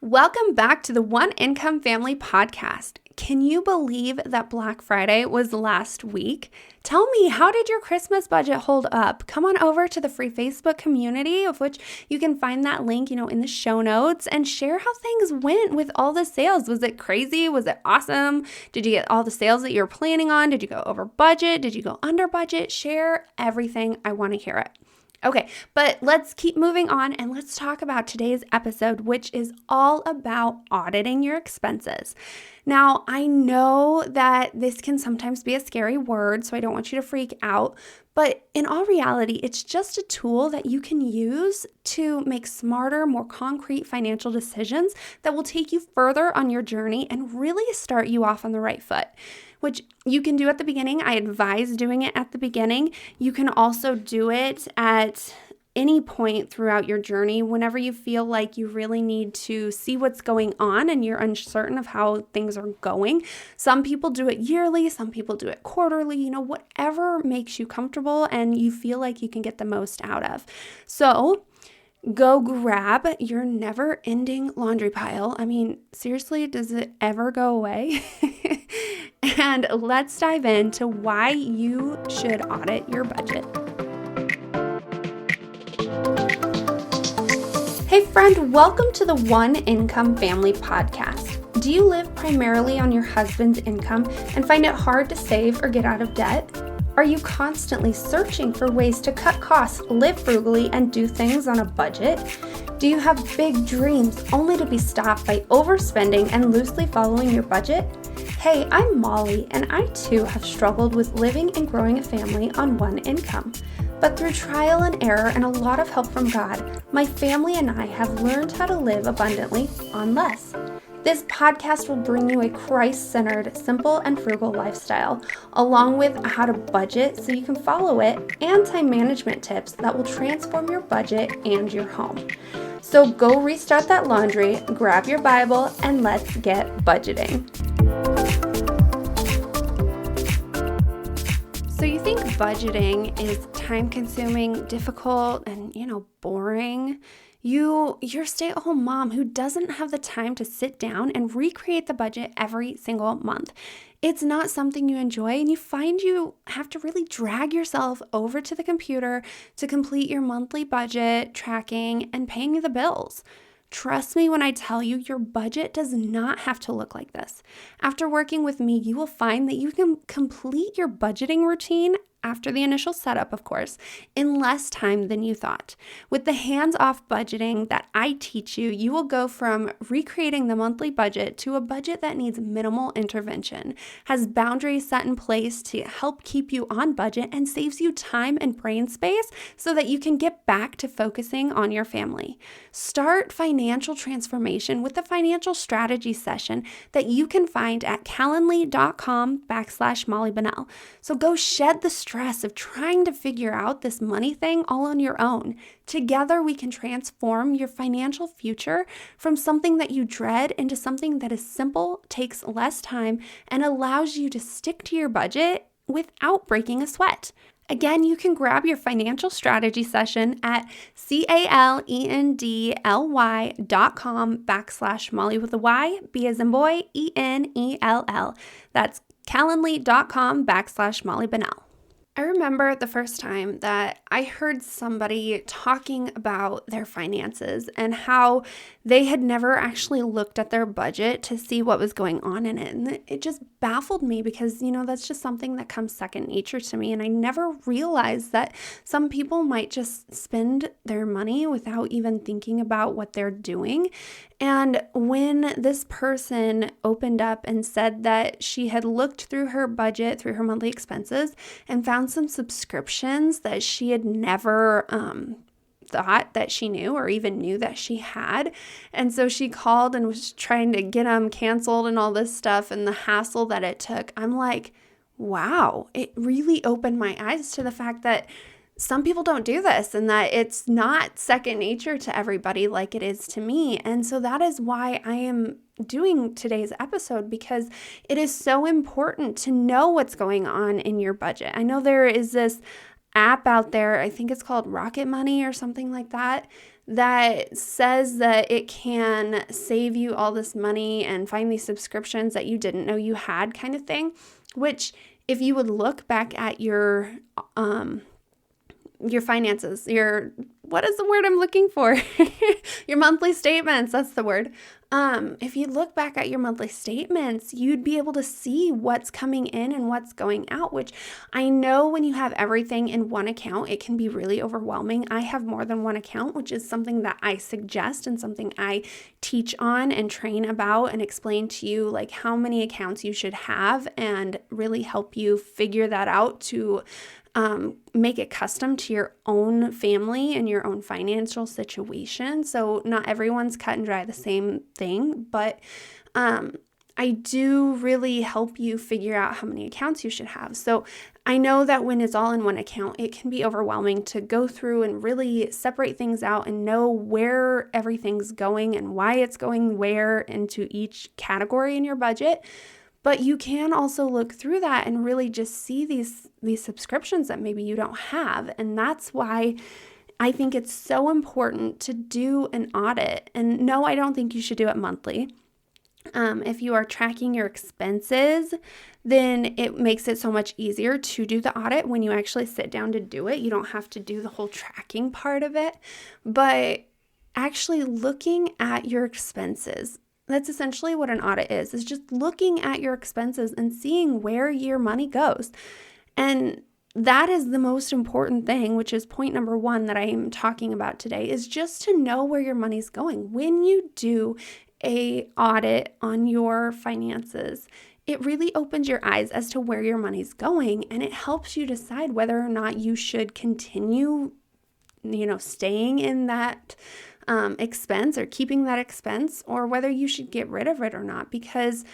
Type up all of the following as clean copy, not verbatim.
Welcome back to the One Income Family Podcast. Can you believe that Black Friday was last week? Tell me, how did your Christmas budget hold up? Come on over to the free Facebook community, of which you can find that link, in the show notes, and share how things went with all the sales. Was it crazy? Was it awesome? Did you get all the sales that you were planning on? Did you go over budget? Did you go under budget? Share everything. I want to hear it. Okay, but let's keep moving on and let's talk about today's episode, which is all about auditing your expenses. Now, I know that this can sometimes be a scary word, so I don't want you to freak out, but in all reality, it's just a tool that you can use to make smarter, more concrete financial decisions that will take you further on your journey and really start you off on the right foot, which you can do at the beginning. I advise doing it at the beginning. You can also do it at any point throughout your journey whenever you feel like you really need to see what's going on and you're uncertain of how things are going. Some people do it yearly, some people do it quarterly, whatever makes you comfortable and you feel like you can get the most out of. So go grab your never-ending laundry pile. I mean, seriously, does it ever go away? And let's dive into why you should audit your budget. Hey friend, welcome to the One Income Family Podcast. Do you live primarily on your husband's income and find it hard to save or get out of debt? Are you constantly searching for ways to cut costs, live frugally, and do things on a budget? Do you have big dreams only to be stopped by overspending and loosely following your budget? Hey, I'm Molly, and I too have struggled with living and growing a family on one income. But through trial and error and a lot of help from God, my family and I have learned how to live abundantly on less. This podcast will bring you a Christ-centered, simple, and frugal lifestyle, along with how to budget so you can follow it, and time management tips that will transform your budget and your home. So go restart that laundry, grab your Bible, and let's get budgeting. So you think budgeting is time-consuming, difficult, and, boring? You're a stay-at-home mom who doesn't have the time to sit down and recreate the budget every single month. It's not something you enjoy, and you find you have to really drag yourself over to the computer to complete your monthly budget, tracking, and paying the bills. Trust me when I tell you, your budget does not have to look like this. After working with me, you will find that you can complete your budgeting routine, after the initial setup, of course, in less time than you thought. With the hands-off budgeting that I teach you, you will go from recreating the monthly budget to a budget that needs minimal intervention, has boundaries set in place to help keep you on budget, and saves you time and brain space so that you can get back to focusing on your family. Start financial transformation with the financial strategy session that you can find at calendly.com/Molly Bunnell. So go shed the stress of trying to figure out this money thing all on your own. Together, we can transform your financial future from something that you dread into something that is simple, takes less time, and allows you to stick to your budget without breaking a sweat. Again, you can grab your financial strategy session at calendly.com/Molly with a Y, B as in boy, ENELL. That's calendly.com/Molly Bunnell. I remember the first time that I heard somebody talking about their finances and how they had never actually looked at their budget to see what was going on in it. And it just baffled me because, that's just something that comes second nature to me. And I never realized that some people might just spend their money without even thinking about what they're doing. And when this person opened up and said that she had looked through her budget, through her monthly expenses, and found some subscriptions that she had never thought that she knew or even knew that she had. And so she called and was trying to get them canceled and all this stuff, and the hassle that it took. I'm like, wow, it really opened my eyes to the fact that some people don't do this and that it's not second nature to everybody like it is to me. And so that is why I am doing today's episode, because it is so important to know what's going on in your budget. I know there is this app out there, I think it's called Rocket Money or something like that, that says that it can save you all this money and find these subscriptions that you didn't know you had kind of thing, which if you would look back at your finances, what is the word I'm looking for? Your monthly statements, that's the word. If you look back at your monthly statements, you'd be able to see what's coming in and what's going out, which I know when you have everything in one account, it can be really overwhelming. I have more than one account, which is something that I suggest and something I teach on and train about and explain to you like how many accounts you should have and really help you figure that out to make it custom to your own family and your own financial situation. So not everyone's cut and dry the same thing, but I do really help you figure out how many accounts you should have. So I know that when it's all in one account, it can be overwhelming to go through and really separate things out and know where everything's going and why it's going where into each category in your budget. But you can also look through that and really just see these subscriptions that maybe you don't have. And that's why I think it's so important to do an audit. And no, I don't think you should do it monthly. If you are tracking your expenses, then it makes it so much easier to do the audit when you actually sit down to do it. You don't have to do the whole tracking part of it. But actually looking at your expenses, that's essentially what an audit is just looking at your expenses and seeing where your money goes. And that is the most important thing, which is point number 1 that I am talking about today, is just to know where your money's going. When you do a audit on your finances, it really opens your eyes as to where your money's going, and it helps you decide whether or not you should continue, staying in that expense or keeping that expense, or whether you should get rid of it or not. Because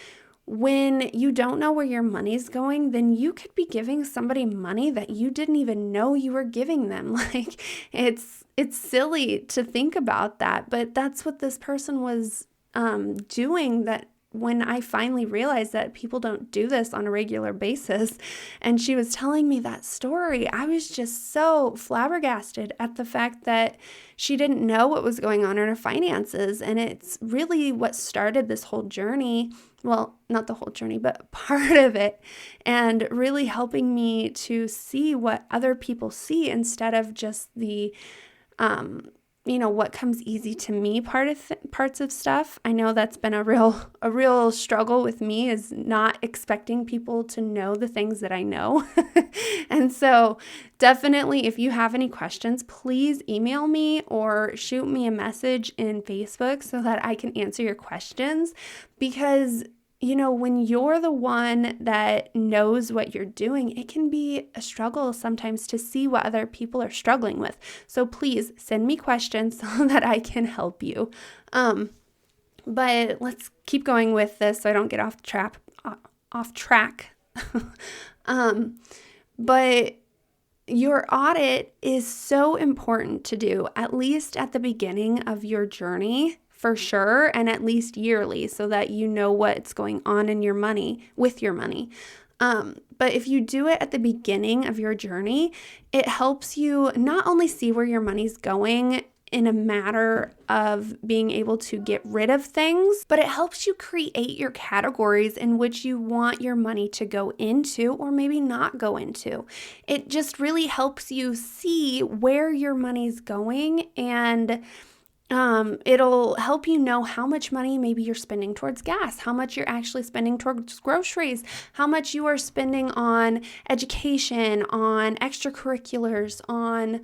when you don't know where your money's going, then you could be giving somebody money that you didn't even know you were giving them. Like it's silly to think about that, but that's what this person was doing. That when I finally realized that people don't do this on a regular basis, and she was telling me that story, I was just so flabbergasted at the fact that she didn't know what was going on in her finances. And it's really what started this whole journey. Well, not the whole journey, but part of it, and really helping me to see what other people see instead of just the what comes easy to me parts of stuff. I know that's been a real struggle with me, is not expecting people to know the things that I know. And so definitely, if you have any questions, please email me or shoot me a message in Facebook so that I can answer your questions. Because when you're the one that knows what you're doing, it can be a struggle sometimes to see what other people are struggling with. So please send me questions so that I can help you. But let's keep going with this so I don't get off track. But your audit is so important to do, at least at the beginning of your journey, for sure, and at least yearly, so that you know what's going on in your money, with your money. But if you do it at the beginning of your journey, it helps you not only see where your money's going in a matter of being able to get rid of things, but it helps you create your categories in which you want your money to go into or maybe not go into. It just really helps you see where your money's going, and it'll help you know how much money maybe you're spending towards gas, how much you're actually spending towards groceries, how much you are spending on education, on extracurriculars, on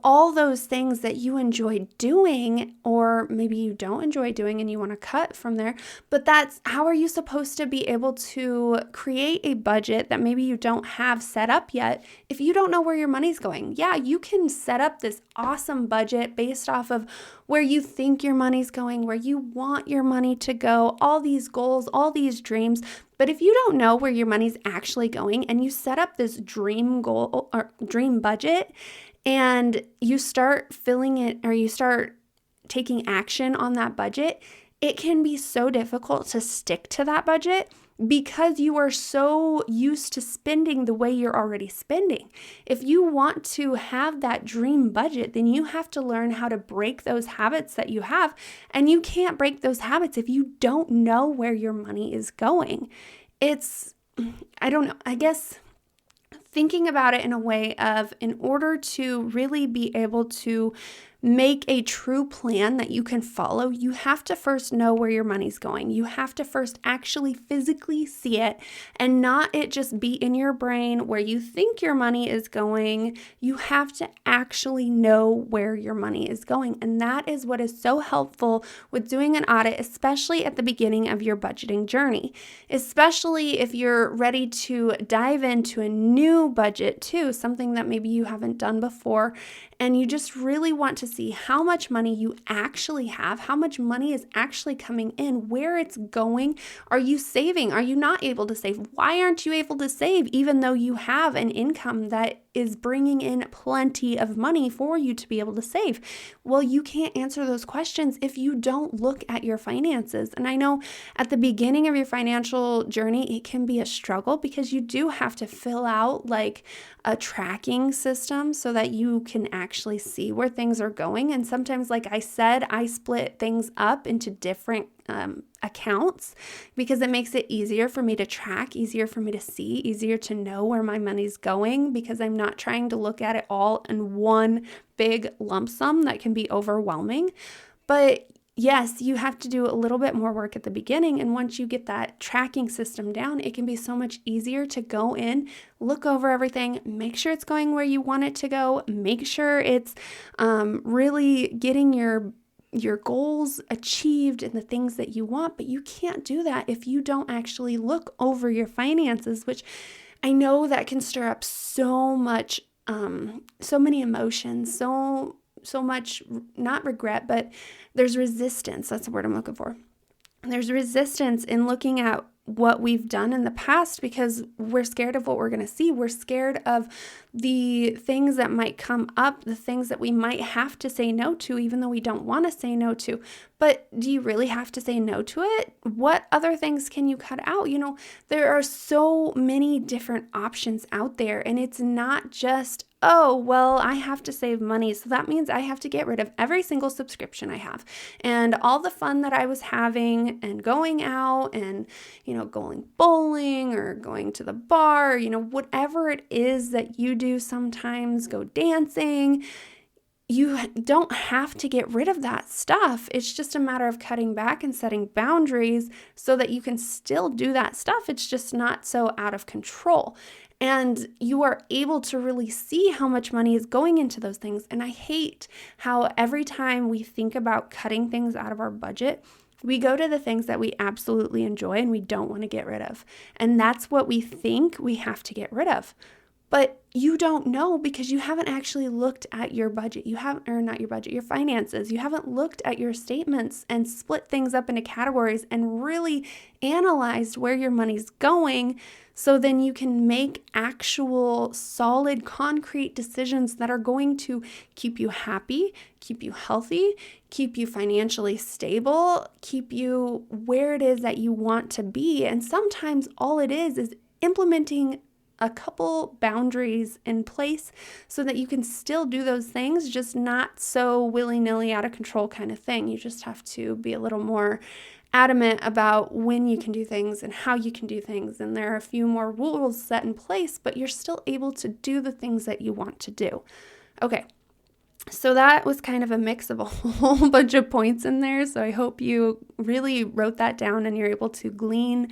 all those things that you enjoy doing, or maybe you don't enjoy doing and you want to cut from there. But that's how are you supposed to be able to create a budget that maybe you don't have set up yet if you don't know where your money's going? Yeah, you can set up this awesome budget based off of where you think your money's going, where you want your money to go, all these goals, all these dreams. But if you don't know where your money's actually going and you set up this dream goal or dream budget and you start filling it, or you start taking action on that budget, it can be so difficult to stick to that budget because you are so used to spending the way you're already spending. If you want to have that dream budget, then you have to learn how to break those habits that you have. And you can't break those habits if you don't know where your money is going. I don't know, I guess thinking about it in a way of, in order to really be able to make a true plan that you can follow, you have to first know where your money's going. You have to first actually physically see it and not it just be in your brain where you think your money is going. You have to actually know where your money is going. And that is what is so helpful with doing an audit, especially at the beginning of your budgeting journey, especially if you're ready to dive into a new budget too, something that maybe you haven't done before, and you just really want to see how much money you actually have, how much money is actually coming in, where it's going. Are you saving? Are you not able to save? Why aren't you able to save even though you have an income that is bringing in plenty of money for you to be able to save? Well, you can't answer those questions if you don't look at your finances. And I know at the beginning of your financial journey, it can be a struggle because you do have to fill out like a tracking system so that you can actually see where things are going. And sometimes, like I said, I split things up into different accounts because it makes it easier for me to track, easier for me to see, easier to know where my money's going, because I'm not trying to look at it all in one big lump sum that can be overwhelming. But yes, you have to do a little bit more work at the beginning. And once you get that tracking system down, it can be so much easier to go in, look over everything, make sure it's going where you want it to go, make sure it's really getting your goals achieved and the things that you want. But you can't do that if you don't actually look over your finances, which I know that can stir up so much, so many emotions, so much, not regret, but there's resistance. That's the word I'm looking for. There's resistance in looking at what we've done in the past because we're scared of what we're going to see. We're scared of the things that might come up, the things that we might have to say no to, even though we don't want to say no to. But do you really have to say no to it? What other things can you cut out? You know, there are so many different options out there, and it's not just, oh, well, I have to save money, so that means I have to get rid of every single subscription I have and all the fun that I was having and going out and, going bowling or going to the bar, whatever it is that you do sometimes, go dancing. You don't have to get rid of that stuff. It's just a matter of cutting back and setting boundaries so that you can still do that stuff. It's just not so out of control. And you are able to really see how much money is going into those things. And I hate how every time we think about cutting things out of our budget, we go to the things that we absolutely enjoy and we don't want to get rid of. And that's what we think we have to get rid of. But you don't know because you haven't actually looked at your budget. Your finances. You haven't looked at your statements and split things up into categories and really analyzed where your money's going, so then you can make actual solid, concrete decisions that are going to keep you happy, keep you healthy, keep you financially stable, keep you where it is that you want to be. And sometimes all it is implementing a couple boundaries in place so that you can still do those things, just not so willy-nilly out of control kind of thing. You just have to be a little more adamant about when you can do things and how you can do things. And there are a few more rules set in place, but you're still able to do the things that you want to do. Okay. So that was kind of a mix of a whole bunch of points in there. So I hope you really wrote that down and you're able to glean,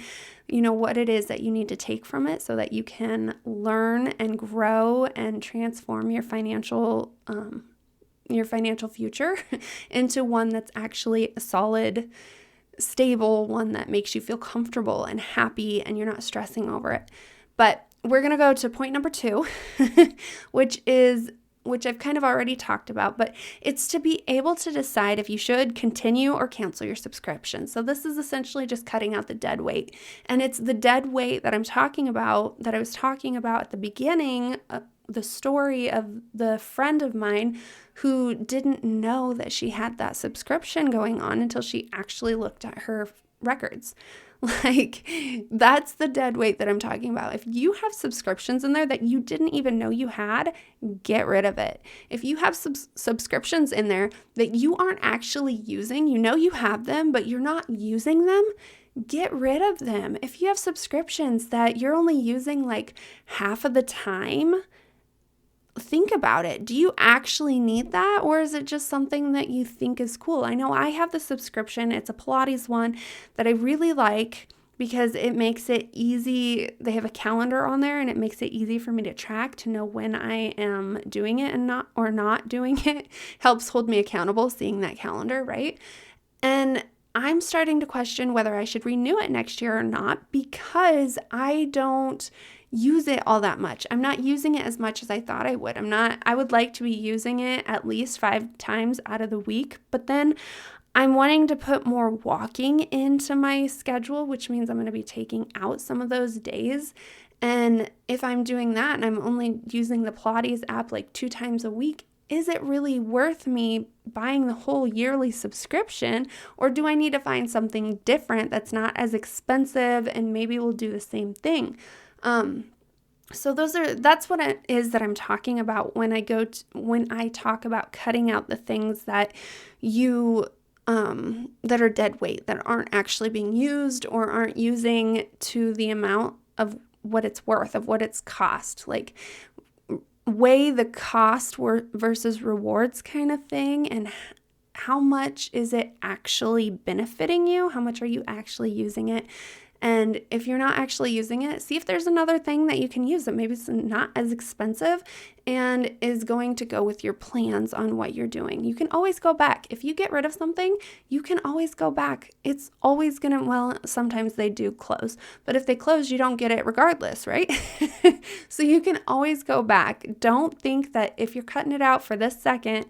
what it is that you need to take from it so that you can learn and grow and transform your financial future into one that's actually a solid, stable one that makes you feel comfortable and happy and you're not stressing over it. But we're going to go to point number 2, which I've kind of already talked about, but it's to be able to decide if you should continue or cancel your subscription. So this is essentially just cutting out the dead weight. And it's the dead weight that I was talking about at the beginning, the story of the friend of mine who didn't know that she had that subscription going on until she actually looked at her records. Like, that's the dead weight that I'm talking about. If you have subscriptions in there that you didn't even know you had, get rid of it. If you have subscriptions in there that you aren't actually using, you know you have them, but you're not using them, get rid of them. If you have subscriptions that you're only using like half of the time, think about it. Do you actually need that, or is it just something that you think is cool? I know I have the subscription. It's a Pilates one that I really like because it makes it easy. They have a calendar on there and it makes it easy for me to track, to know when I am doing it and not doing it. Helps hold me accountable seeing that calendar, right? And I'm starting to question whether I should renew it next year or not, because I don't use it all that much. I'm not using it as much as I thought I would. I would like to be using it at least 5 times out of the week, but then I'm wanting to put more walking into my schedule, which means I'm going to be taking out some of those days. And if I'm doing that and I'm only using the Pilates app like 2 times a week, is it really worth me buying the whole yearly subscription, or do I need to find something different that's not as expensive and maybe will do the same thing? So that's what it is that I'm talking about when I talk about cutting out the things that that are dead weight, that aren't actually being used or aren't using to the amount of what it's worth, of what it's cost. Like, weigh the cost versus rewards kind of thing, and how much is it actually benefiting you? How much are you actually using it? And if you're not actually using it, see if there's another thing that you can use that maybe it's not as expensive and is going to go with your plans on what you're doing. You can always go back. If you get rid of something, you can always go back. It's always sometimes they do close, but if they close, you don't get it regardless, right? So you can always go back. Don't think that if you're cutting it out for this second,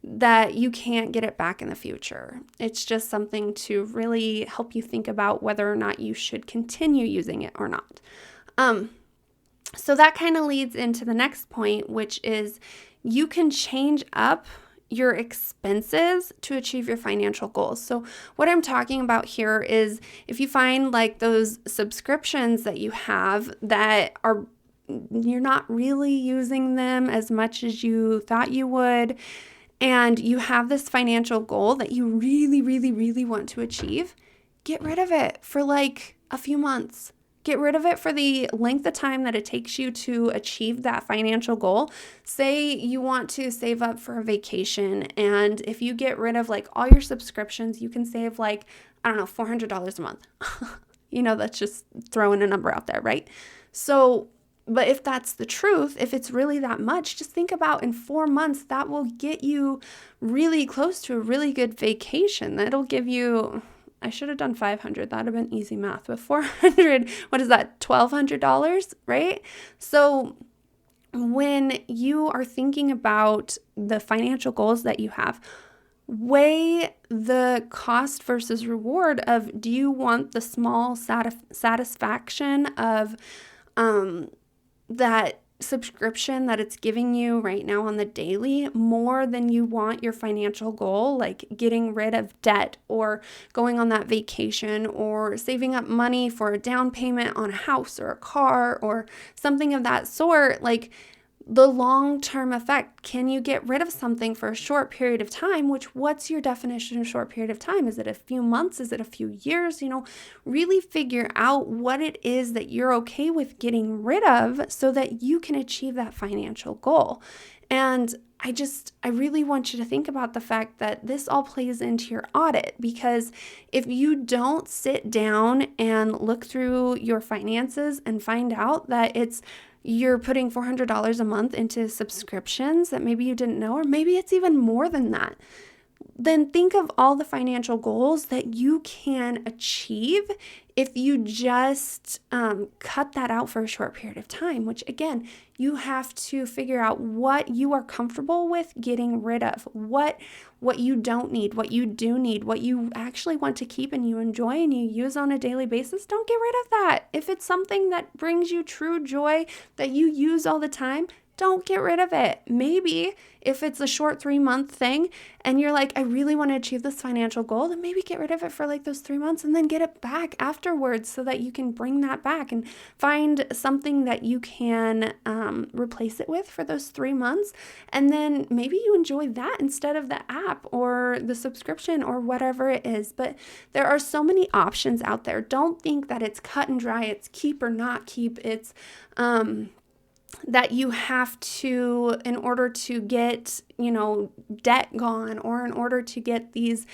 that you can't get it back in the future. It's just something to really help you think about whether or not you should continue using it or not. So that kind of leads into the next point, which is you can change up your expenses to achieve your financial goals. So what I'm talking about here is if you find like those subscriptions that you have that you're not really using them as much as you thought you would, and you have this financial goal that you really, really, really want to achieve, get rid of it for like a few months. Get rid of it for the length of time that it takes you to achieve that financial goal. Say you want to save up for a vacation, and if you get rid of like all your subscriptions, you can save like, I don't know, $400 a month. That's just throwing a number out there, right? So, but if that's the truth, if it's really that much, just think about in 4 months, that will get you really close to a really good vacation. That'll give you, I should have done 500. That'd have been easy math, but 400, what is that? $1,200, right? So when you are thinking about the financial goals that you have, weigh the cost versus reward of, do you want the small satisfaction of, that subscription that it's giving you right now on the daily more than you want your financial goal, like getting rid of debt or going on that vacation or saving up money for a down payment on a house or a car or something of that sort? Like, the long-term effect, can you get rid of something for a short period of time? What's your definition of short period of time? Is it a few months? Is it a few years? Really figure out what it is that you're okay with getting rid of so that you can achieve that financial goal. And I really want you to think about the fact that this all plays into your audit, because if you don't sit down and look through your finances and find out that you're putting $400 a month into subscriptions that maybe you didn't know, or maybe it's even more than that, then think of all the financial goals that you can achieve if you just cut that out for a short period of time, which again, you have to figure out what you are comfortable with getting rid of, what you don't need, what you do need, what you actually want to keep and you enjoy and you use on a daily basis. Don't get rid of that. If it's something that brings you true joy that you use all the time, don't get rid of it. Maybe if it's a short 3-month thing and you're like, I really want to achieve this financial goal, then maybe get rid of it for like those 3 months and then get it back afterwards so that you can bring that back and find something that you can replace it with for those 3 months. And then maybe you enjoy that instead of the app or the subscription or whatever it is. But there are so many options out there. Don't think that it's cut and dry. It's keep or not keep. It's that you have to, in order to get, debt gone, or in order to get these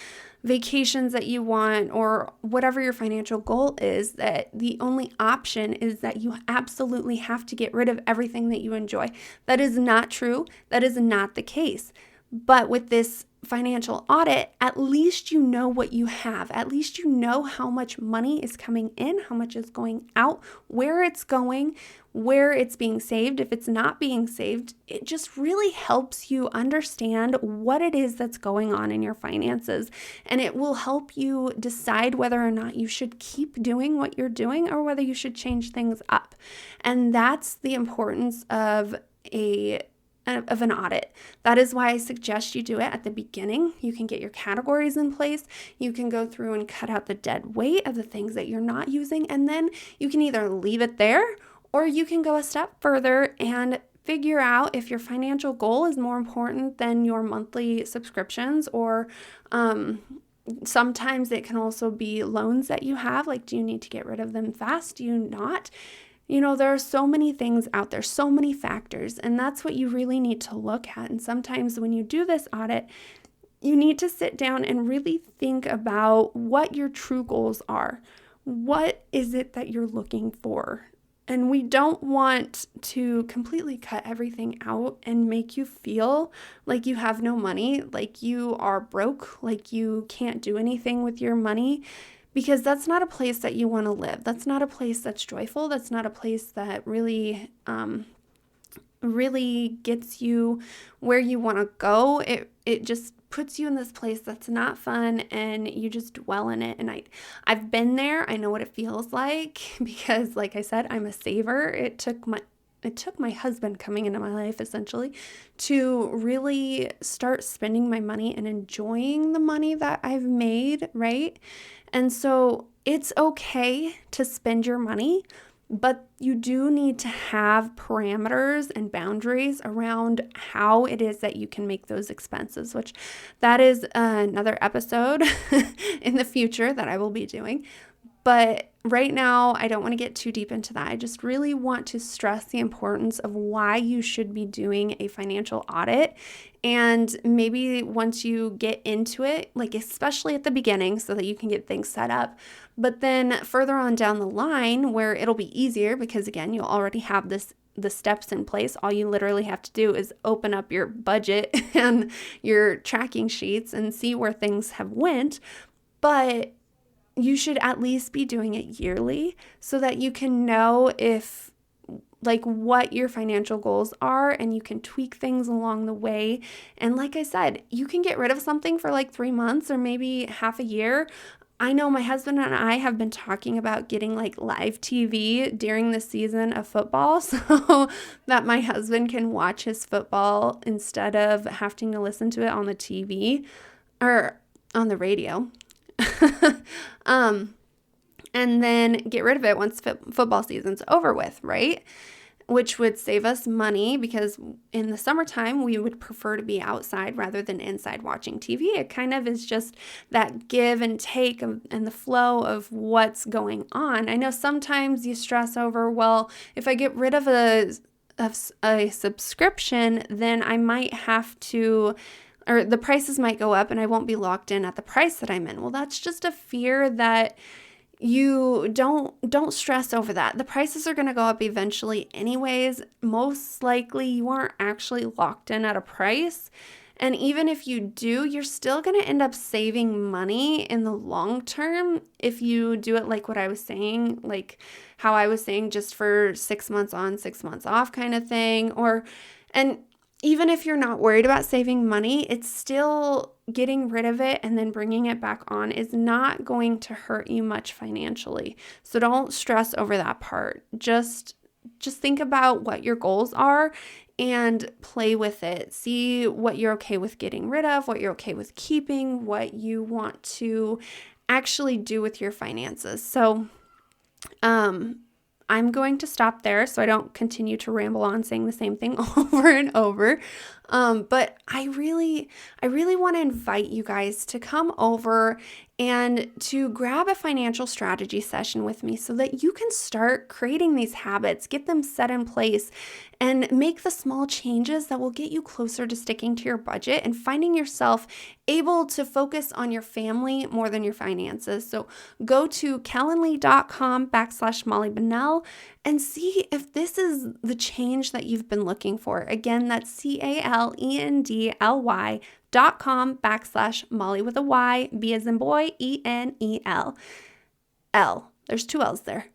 vacations that you want, or whatever your financial goal is, that the only option is that you absolutely have to get rid of everything that you enjoy. That is not true. That is not the case. But with this financial audit, at least you know what you have. At least you know how much money is coming in, how much is going out, where it's going, where it's being saved. If it's not being saved, it just really helps you understand what it is that's going on in your finances. And it will help you decide whether or not you should keep doing what you're doing or whether you should change things up. And that's the importance of an audit. That is why I suggest you do it at the beginning. You can get your categories in place. You can go through and cut out the dead weight of the things that you're not using. And then you can either leave it there or you can go a step further and figure out if your financial goal is more important than your monthly subscriptions, or sometimes it can also be loans that you have. Like, do you need to get rid of them fast? Do you not? There are so many things out there, so many factors, and that's what you really need to look at. And sometimes when you do this audit, you need to sit down and really think about what your true goals are. What is it that you're looking for? And we don't want to completely cut everything out and make you feel like you have no money, like you are broke, like you can't do anything with your money. Because that's not a place that you want to live. That's not a place that's joyful. That's not a place that really gets you where you want to go. It just puts you in this place that's not fun, and you just dwell in it. And I've been there. I know what it feels like because, like I said, I'm a saver. It took my husband coming into my life essentially to really start spending my money and enjoying the money that I've made, right? And so it's okay to spend your money, but you do need to have parameters and boundaries around how it is that you can make those expenses, which that is another episode in the future that I will be doing. But right now, I don't want to get too deep into that. I just really want to stress the importance of why you should be doing a financial audit. And maybe once you get into it, like especially at the beginning so that you can get things set up, but then further on down the line where it'll be easier because again, you'll already have the steps in place. All you literally have to do is open up your budget and your tracking sheets and see where things have went. But you should at least be doing it yearly so that you can know what your financial goals are, and you can tweak things along the way. And like I said, you can get rid of something for like 3 months or maybe half a year. I know my husband and I have been talking about getting like live TV during the season of football so that my husband can watch his football instead of having to listen to it on the TV or on the radio. And then get rid of it once football season's over with, right? Which would save us money because in the summertime, we would prefer to be outside rather than inside watching TV. It kind of is just that give and take and the flow of what's going on. I know sometimes you stress over, well, if I get rid of a subscription, then I might have to, or the prices might go up and I won't be locked in at the price that I'm in. Well, that's just a fear that you don't stress over that. The prices are going to go up eventually anyways. Most likely you aren't actually locked in at a price. And even if you do, you're still going to end up saving money in the long term if you do it like what I was saying, like how I was saying, just for 6 months on, 6 months off kind of thing. And even if you're not worried about saving money, it's still getting rid of it and then bringing it back on is not going to hurt you much financially. So don't stress over that part. Just think about what your goals are and play with it. See what you're okay with getting rid of, what you're okay with keeping, what you want to actually do with your finances. So, I'm going to stop there so I don't continue to ramble on saying the same thing over and over. But I really want to invite you guys to come over and to grab a financial strategy session with me so that you can start creating these habits, get them set in place, and make the small changes that will get you closer to sticking to your budget and finding yourself able to focus on your family more than your finances. So go to calendly.com/Molly Bunnell and see if this is the change that you've been looking for. Again, that's calendly.com/Molly with a Y, B as in boy, ENEL. L. There's 2 L's there.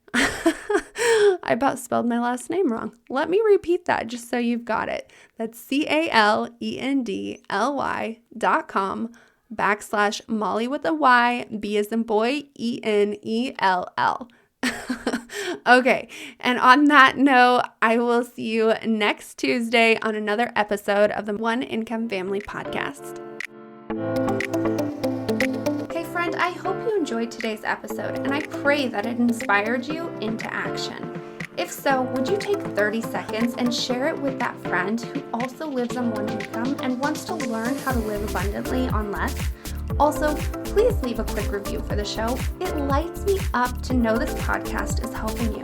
I about spelled my last name wrong. Let me repeat that just so you've got it. That's calendly.com/Molly with a Y, B as in boy, ENELL. Okay, and on that note, I will see you next Tuesday on another episode of the One Income Family Podcast. Hey friend, I hope you enjoyed today's episode, and I pray that it inspired you into action. If so, would you take 30 seconds and share it with that friend who also lives on one income and wants to learn how to live abundantly on less? Also, please leave a quick review for the show. It lights me up to know this podcast is helping you,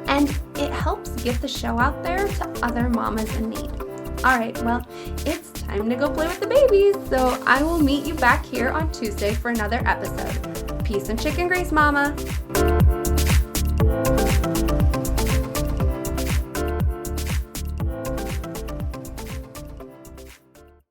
and it helps get the show out there to other mamas in need. All right, well, it's time to go play with the babies, so I will meet you back here on Tuesday for another episode. Peace and chicken grease, mama.